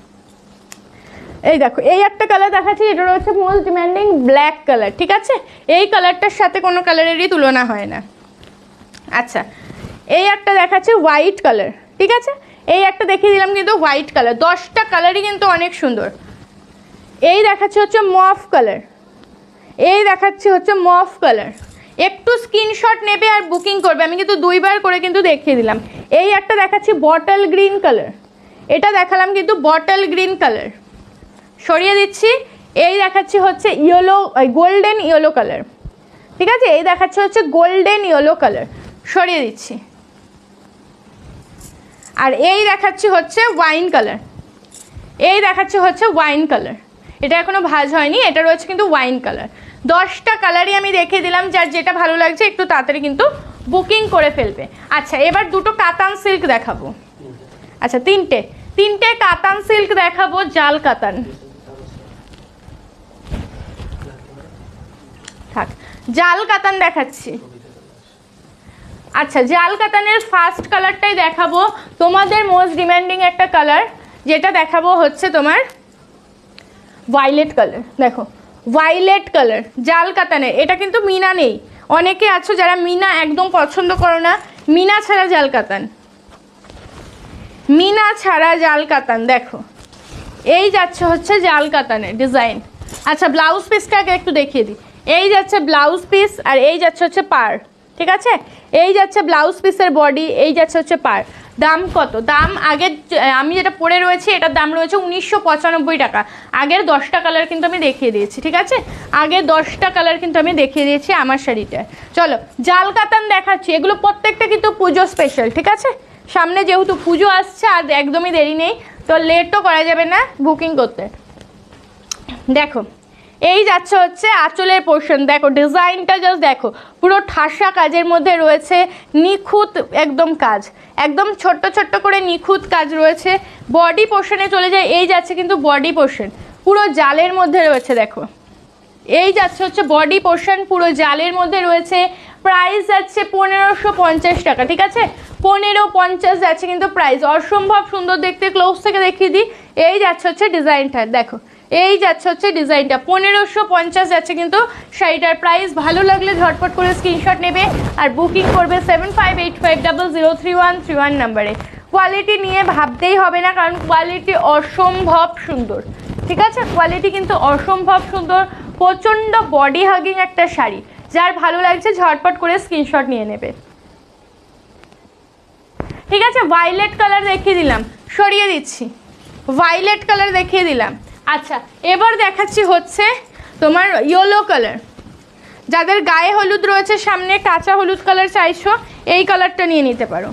S1: এই দেখো এই একটা কালার দেখাচ্ছি, এটা রয়েছে মোস্ট ডিমান্ডিং ব্ল্যাক কালার, ঠিক আছে, এই কালারটার সাথে কোনো কালারেরই তুলনা হয় না। আচ্ছা এই একটা দেখাচ্ছে হোয়াইট কালার, ঠিক আছে, এই একটা দেখিয়ে দিলাম কিন্তু হোয়াইট কালার, 10টা কালারই কিন্তু অনেক সুন্দর। এই দেখাচ্ছে হচ্ছে মফ কালার, এই দেখাচ্ছে হচ্ছে মফ কালার, একটু স্ক্রিনশট নেবে আর বুকিং করবে, আমি কিন্তু দুইবার করে কিন্তু দেখিয়ে দিলাম। এই একটা দেখাচ্ছি বটল গ্রিন কালার, এটা দেখালাম কিন্তু বটল গ্রিন কালার, সরিয়ে দিচ্ছি। এই দেখাচ্ছি হচ্ছে ইয়েলো, গোল্ডেন ইয়েলো কালার, ঠিক আছে, এই দেখাচ্ছে হচ্ছে গোল্ডেন ইয়েলো কালার, সরিয়ে দিচ্ছি। আর এই দেখাচ্ছি হচ্ছে ওয়াইন কালার, এই দেখাচ্ছি হচ্ছে ওয়াইন কালার, এটা এখনো ভাঁজ হয়নি, এটা রয়েছে কিন্তু ওয়াইন কালার। 10টা কালারই আমি দেখিয়ে দিলাম, যার যেটা ভালো লাগছে একটু তাড়াতাড়ি কিন্তু বুকিং করে ফেলবে। আচ্ছা এবার দুটো কাতান সিল্ক দেখাবো, আচ্ছা তিনটে কাতান সিল্ক দেখাবো, জাল কাতান, থাক জাল কাতান দেখাচ্ছি। আচ্ছা জাল কাতানের ফার্স্ট কালারটাই দেখাবো, তোমাদের মোস্ট ডিমান্ডিং একটা কালার, যেটা দেখাবো হচ্ছে তোমার ভায়োলেট কালার। দেখো ভায়োলেট কালার জাল কাতানের, এটা কিন্তু মিনা নেই। অনেকে আছো যারা মিনা একদম পছন্দ করো না, মিনা ছাড়া জাল কাতান, মিনা ছাড়া জাল কাতান। দেখো এই যাচ্ছে হচ্ছে জাল কাতানের ডিজাইন। আচ্ছা ব্লাউজ পিসটা আগে একটু দেখিয়ে দিই। এই যাচ্ছে ব্লাউজ পিস আর এই যাচ্ছে হচ্ছে পার, ঠিক আছে? এই যাচ্ছে ব্লাউজ পিসের বডি, এই যাচ্ছে হচ্ছে পার। দাম কত? দাম আগে আমি যেটা পরে রয়েছে এটার দাম রয়েছে 1995 টাকা। আগের 10টা কালার কিন্তু আমি দেখিয়ে দিয়েছি, ঠিক আছে? আগের 10টা কালার কিন্তু আমি দেখিয়ে দিয়েছি আমার শাড়িটা। চলো জাল কাতান দেখাচ্ছি, এগুলো প্রত্যেকটা কিন্তু পুজো স্পেশাল, ঠিক আছে? সামনে যেহেতু পুজো আসছে আর একদমই দেরি নেই, তো লেটও করা যাবে না বুকিং করতে। দেখো এই যাচ্ছে হচ্ছে আঁচলের পোর্শন, দেখো ডিজাইনটা জাস্ট দেখো, পুরো ঠাসা কাজের মধ্যে রয়েছে, নিখুঁত একদম কাজ, একদম ছোট্ট ছোট্ট করে নিখুঁত কাজ রয়েছে। বডি পোর্শনে চলে যায়, এই যাচ্ছে কিন্তু বডি পোর্শন পুরো জালের মধ্যে রয়েছে। দেখো এই যাচ্ছে হচ্ছে বডি পোর্শন পুরো জালের মধ্যে রয়েছে। প্রাইস যাচ্ছে 1550 টাকা, ঠিক আছে? 1550 যাচ্ছে কিন্তু প্রাইস। অসম্ভব সুন্দর দেখতে, ক্লোজ থেকে দেখিয়ে দিই। এই যাচ্ছে হচ্ছে ডিজাইনটা, দেখো এই যাচ্ছে হচ্ছে ডিজাইনটা 1550 যাচ্ছে কিন্তু শাড়িটার প্রাইস। ভালো লাগলে ঝটপট করে স্ক্রিনশট নেবে আর বুকিং করবে 7585003131 নাম্বারে। কোয়ালিটি নিয়ে ভাবতেই হবে না, কারণ কোয়ালিটি অসম্ভব সুন্দর, ঠিক আছে? কোয়ালিটি কিন্তু অসম্ভব সুন্দর, প্রচণ্ড বডি হাগিং একটা শাড়ি। যার ভালো লাগছে ঝটপট করে স্ক্রিনশট নিয়ে নেবে, ঠিক আছে? ভায়োলেট কালার দেখিয়ে দিলাম, সরিয়ে দিচ্ছি, ভায়োলেট কালার দেখিয়ে দিলাম। আচ্ছা এবার দেখাচ্ছি হচ্ছে তোমার ইয়েলো কালার। যাদের গায়ে হলুদ রয়েছে সামনে, কাঁচা হলুদ কালার চাইছো, এই কালারটা নিয়ে নিতে পারো।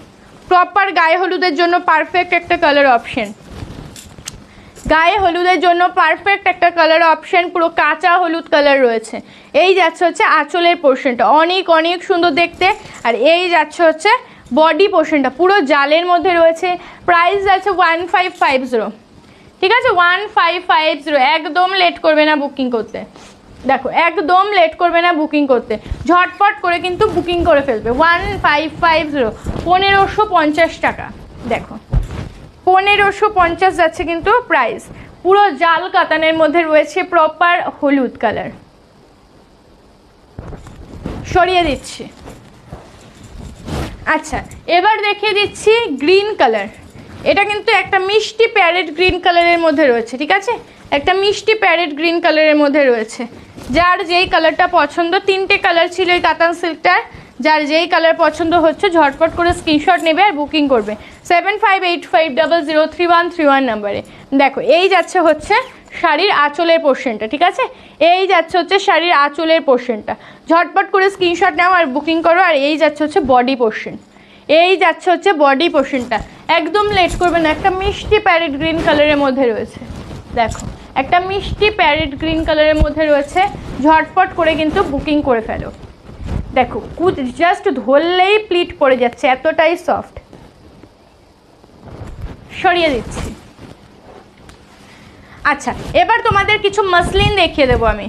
S1: প্রপার গায়ে হলুদের জন্য পারফেক্ট একটা কালার অপশন, গায়ে হলুদের জন্য পারফেক্ট একটা কালার অপশন, পুরো কাঁচা হলুদ কালার রয়েছে। এই যাচ্ছে হচ্ছে আঁচলের পোর্শনটা, অনেক অনেক সুন্দর দেখতে। আর এই যাচ্ছে হচ্ছে বডি পোর্শনটা পুরো জালের মধ্যে রয়েছে। প্রাইস যাচ্ছে 1550, ঠিক আছে? 1550, একদম লেট করবে না বুকিং করতে। দেখো একদম লেট করবে না বুকিং করতে, ঝটপট করে কিন্তু বুকিং করে ফেলবে। 1550, 1550 টাকা। দেখো 1550 যাচ্ছে কিন্তু প্রাইস। পুরো জাল কাতানের মধ্যে রয়েছে, প্রপার হলুদ কালার। সরিয়ে দিচ্ছি। আচ্ছা এবার দেখিয়ে দিচ্ছি গ্রিন কালার। এটা কিন্তু একটা মিষ্টি প্যারেট গ্রিন কালারের মধ্যে রয়েছে, ঠিক আছে? একটা মিষ্টি প্যারেট গ্রিন কালারের মধ্যে রয়েছে। যার যেই কালারটা পছন্দ, 3টে কালার ছিল এই কাতান সিল্কটার, যার যেই কালার পছন্দ হচ্ছে ঝটপট করে স্ক্রিনশট নেবে আর বুকিং করবে 7585003131 নাম্বারে। দেখো এই যাচ্ছে হচ্ছে শাড়ির আঁচলের পোর্শনটা, ঠিক আছে? এই যাচ্ছে হচ্ছে শাড়ির আঁচলের পোর্শনটা, ঝটপট করে স্ক্রিনশট নাও আর বুকিং করো। আর এই যাচ্ছে হচ্ছে বডি পোর্শন, এই যাচ্ছে হচ্ছে বডি পোর্শনটা, একদম লেট করবে না। একটা মিষ্টি প্যারেট গ্রিন কালারের মধ্যে রয়েছে, দেখো একটা মিষ্টি প্যারেট গ্রিন কালারের মধ্যে রয়েছে, ঝটপট করে কিন্তু বুকিং করে ফেলো। দেখো জাস্ট ধরলেই প্লিট পড়ে যাচ্ছে, এতটাই সফট। সরিয়ে দিচ্ছি। আচ্ছা এবার তোমাদের কিছু মাসলিন দেখিয়ে দেবো আমি,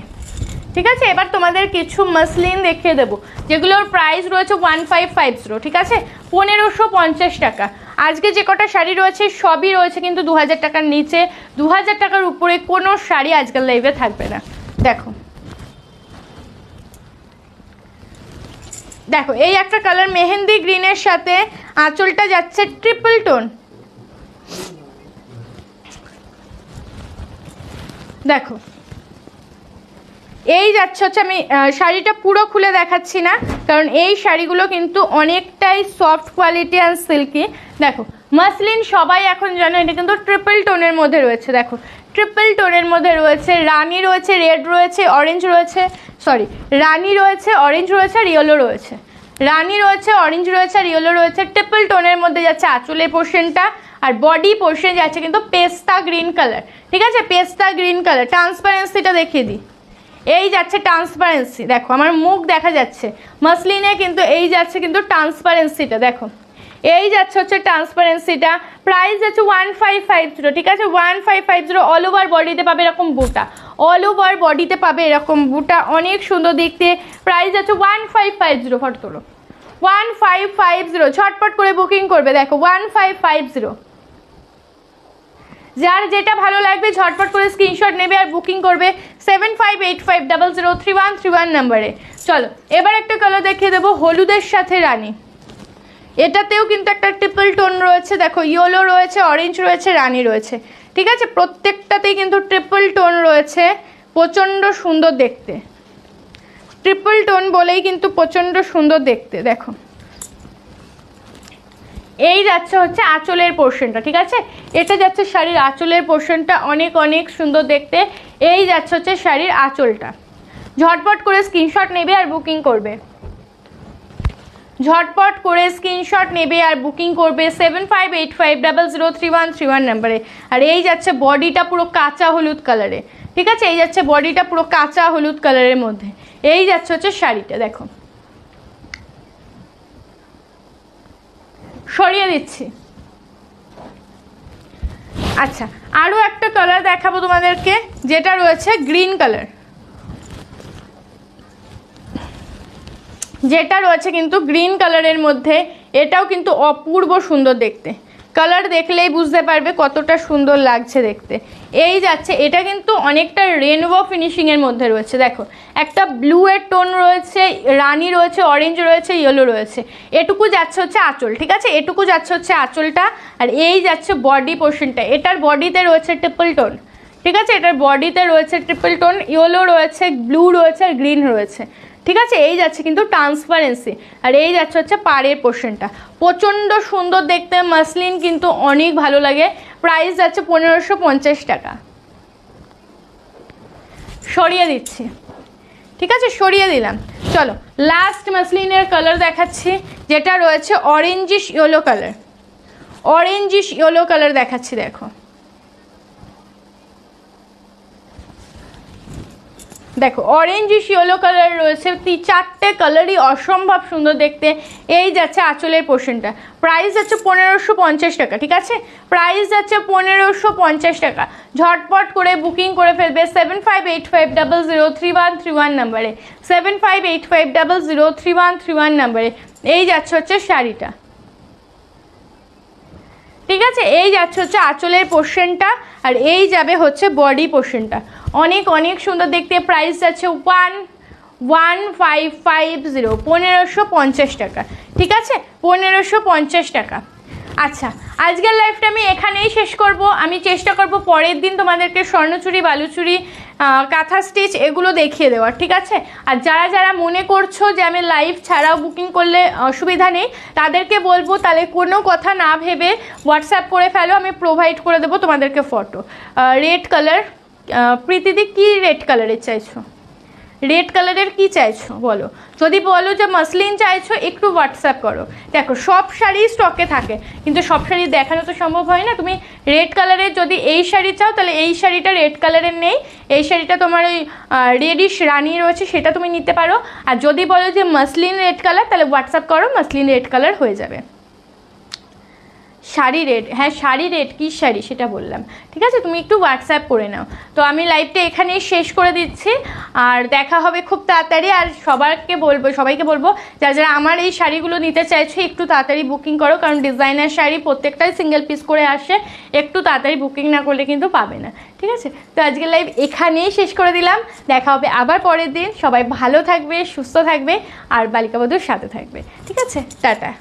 S1: ঠিক আছে? এবার তোমাদের কিছু মাসলিন দেখিয়ে দেবো যেগুলোর প্রাইস রয়েছে 1550, ঠিক আছে? 1550 টাকা। আজকে যে কটা শাড়ি রয়েছে সবই রয়েছে কিন্তু 2000 টাকার নিচে, 2000 টাকার উপরে কোনো শাড়ি আজকাল লাইভে থাকবে না। দেখো দেখো এই একটা কালার মেহেন্দি গ্রিনের সাথে আঁচলটা যাচ্ছে ট্রিপল টোন। দেখো এই যাচ্ছে হচ্ছে, আমি শাড়িটা পুরো খুলে দেখাচ্ছি না কারণ এই শাড়িগুলো কিন্তু অনেকটাই সফট কোয়ালিটি অ্যান্ড সিল্কি। দেখো মাসলিন সবাই এখন জানো, এটা কিন্তু ট্রিপল টোনের মধ্যে রয়েছে। দেখো ট্রিপল টোনের মধ্যে রয়েছে, রানি রয়েছে, রেড রয়েছে, অরেঞ্জ রয়েছে, সরি রানি রয়েছে, অরেঞ্জ রয়েছে আর ইয়েলো রয়েছে, রানি রয়েছে, অরেঞ্জ রয়েছে আর ইয়েলো রয়েছে। ট্রিপল টোনের মধ্যে যাচ্ছে আঁচলের পোর্শনটা, আর বডি পোর্শন যাচ্ছে কিন্তু পেস্তা গ্রিন কালার, ঠিক আছে? পেস্তা গ্রিন কালার। ট্রান্সপারেন্সিটা দেখিয়ে দিই, এই যাচ্ছে ট্রান্সপারেন্সি। দেখো আমার মুখ দেখা যাচ্ছে মাসলিনে, কিন্তু এই যাচ্ছে কিন্তু ট্রান্সপারেন্সিটা। দেখো এই যাচ্ছে হচ্ছে ট্রান্সপারেন্সিটা। প্রাইস যাচ্ছে 1550, ঠিক আছে? 1550। অল ওভার বডিতে পাবে এরকম বুটা, অল ওভার বডিতে পাবে এরকম বুটা, অনেক সুন্দর দেখতে। প্রাইস যাচ্ছে 1550। ফটো তোলো 1550, ঝটপট করে বুকিং করবে। দেখো 1550। যার যেটা ভালো লাগবে ঝটপট করে স্ক্রিনশট নেবে আর বুকিং করবে 7585003131 নাম্বারে। চলো এবার একটা কালার দেখিয়ে দেবো হলুদের সাথে রানী। এটাতেও কিন্তু একটা ট্রিপল টোন রয়েছে, দেখো ইয়েলো রয়েছে, অরেঞ্জ রয়েছে, রানী রয়েছে, ঠিক আছে। প্রত্যেকটাতেই কিন্তু ট্রিপল টোন রয়েছে, প্রচণ্ড সুন্দর দেখতে। ট্রিপল টোন বলেই কিন্তু প্রচণ্ড সুন্দর দেখতে। দেখো এই যাচ্ছে হচ্ছে আঁচলের পোর্শনটা, ঠিক আছে। এটা যাচ্ছে শাড়ির আঁচলের পোর্শনটা, অনেক অনেক সুন্দর দেখতে। এই যাচ্ছে হচ্ছে শাড়ির আঁচলটা। ঝটপট করে স্ক্রিনশট নেবে আর বুকিং করবে, ঝটপট করে স্ক্রিনশট নেবে আর বুকিং করবে 7585003131 নাম্বারে। আর এই যাচ্ছে বডিটা পুরো কাঁচা হলুদ কালারে, ঠিক আছে। এই যাচ্ছে বডিটা পুরো কাঁচা হলুদ কালারের মধ্যে। এই যাচ্ছে হচ্ছে শাড়িটা, দেখো সরিয়ে দিচ্ছি। আচ্ছা আরও একটা কালার দেখাবো তোমাদেরকে, যেটা রয়েছে গ্রিন কালার, যেটা রয়েছে কিন্তু গ্রিন কালারের মধ্যে। এটাও কিন্তু অপূর্ব সুন্দর দেখতে, কালার দেখলেই বুঝতে পারবে কতটা সুন্দর লাগছে দেখতে। এই যাচ্ছে, এটা কিন্তু অনেকটা রেনবো ফিনিশিংয়ের মধ্যে রয়েছে। দেখো একটা ব্লু এর টোন রয়েছে, রানী রয়েছে, অরেঞ্জ রয়েছে, ইয়েলো রয়েছে। এটুকু যাচ্ছে হচ্ছে আঁচল, ঠিক আছে, এটুকু যাচ্ছে হচ্ছে আঁচলটা। আর এই যাচ্ছে বডি পোর্শনটা, এটার বডিতে রয়েছে ট্রিপল টোন, ঠিক আছে। এটার বডিতে রয়েছে ট্রিপল টোন, ইয়েলো রয়েছে, ব্লু রয়েছে আর গ্রিন রয়েছে, ঠিক আছে। এই যাচ্ছে কিন্তু ট্রান্সপারেন্সি। আর এই যাচ্ছে হচ্ছে পাড়ের পোর্শনটা, প্রচণ্ড সুন্দর দেখতে। মাসলিন কিন্তু অনেক ভালো লাগে। প্রাইস যাচ্ছে 1550 টাকা। সরিয়ে দিচ্ছি, ঠিক আছে, সরিয়ে দিলাম। চলো লাস্ট মাসলিনের কালার দেখাচ্ছি, যেটা রয়েছে orangish yellow colour. Orangish yellow colour দেখাচ্ছি, দেখো দেখো অরেঞ্জিশ ইয়েলো কালার রয়েছে। চারটে কালারই অসম্ভব সুন্দর দেখতে। এই যাচ্ছে আঁচলের পোর্শনটা। প্রাইস যাচ্ছে 1550 টাকা, ঠিক আছে। প্রাইস যাচ্ছে 1550 টাকা। ঝটপট করে বুকিং করে ফেলবে 7585003131 নাম্বারে, 7585003131 নাম্বারে। এই যাচ্ছে হচ্ছে শাড়িটা, ঠিক আছে। এই যাচ্ছে হচ্ছে আঁচলের পোর্শনটা, আর এই যাবে হচ্ছে বডি পোর্শনটা। অনেক অনেক সুন্দর দেখতে। প্রাইস যাচ্ছে 1550, 1550 টাকা, ঠিক আছে, 1550 টাকা। আচ্ছা আজকের লাইফটা আমি এখানেই শেষ করব। আমি চেষ্টা করব পরের দিন তোমাদেরকে স্বর্ণচুরি, বালুচুরি, কাঁথা স্টিচ এগুলো দেখিয়ে দেওয়ার, ঠিক আছে। আর যারা যারা মনে করছো যে আমি লাইভ ছাড়াও বুকিং করলে অসুবিধা নেই, তাদেরকে বলবো তাহলে কোনো কথা না ভেবে হোয়াটসঅ্যাপ করে ফেলো, আমি প্রোভাইড করে দেবো তোমাদেরকে ফটো। রেড কালার, প্রীতিদি কি রেড কালারের চাইছো? রেড কালারের কি চাইছো বলো। যদি বলো যে মাসলিন চাইছো, একটু হোয়াটসঅ্যাপ করো। দেখো সব শাড়ি স্টকে থাকে, কিন্তু সব শাড়ি দেখানো তো সম্ভব হয় না। তুমি রেড কালারের যদি এই শাড়ি চাও, তাহলে এই শাড়িটা রেড কালারের নেই, এই শাড়িটা তোমার ওই রেডিশ রানি রয়েছে, সেটা তুমি নিতে পারো। আর যদি বলো যে মাসলিন রেড কালার, তাহলে হোয়াটসঅ্যাপ করো, মাসলিন রেড কালার হয়ে যাবে। শাড়ি রেড, হ্যাঁ শাড়ি রেড, কী শাড়ি সেটা বললাম, ঠিক আছে। তুমি একটু হোয়াটসঅ্যাপ করে নাও। তো আমি লাইভটা এখানেই শেষ করে দিচ্ছি, আর দেখা হবে খুব তাড়াতাড়ি। আর সবাইকে বলবো যারা যারা আমার এই শাড়িগুলো নিতে চাইছো, একটু তাড়াতাড়ি বুকিং করো, কারণ ডিজাইনার শাড়ি প্রত্যেকটাই সিঙ্গেল পিস করে আসে, একটু তাড়াতাড়ি বুকিং না করলে কিন্তু পাবে না, ঠিক আছে। তো আজকের লাইভ এখানেই শেষ করে দিলাম। দেখা হবে আবার পরের দিন। সবাই ভালো থাকবে, সুস্থ থাকবে, আর বালিকা বধূর সাথে থাকবে, ঠিক আছে। টাটা।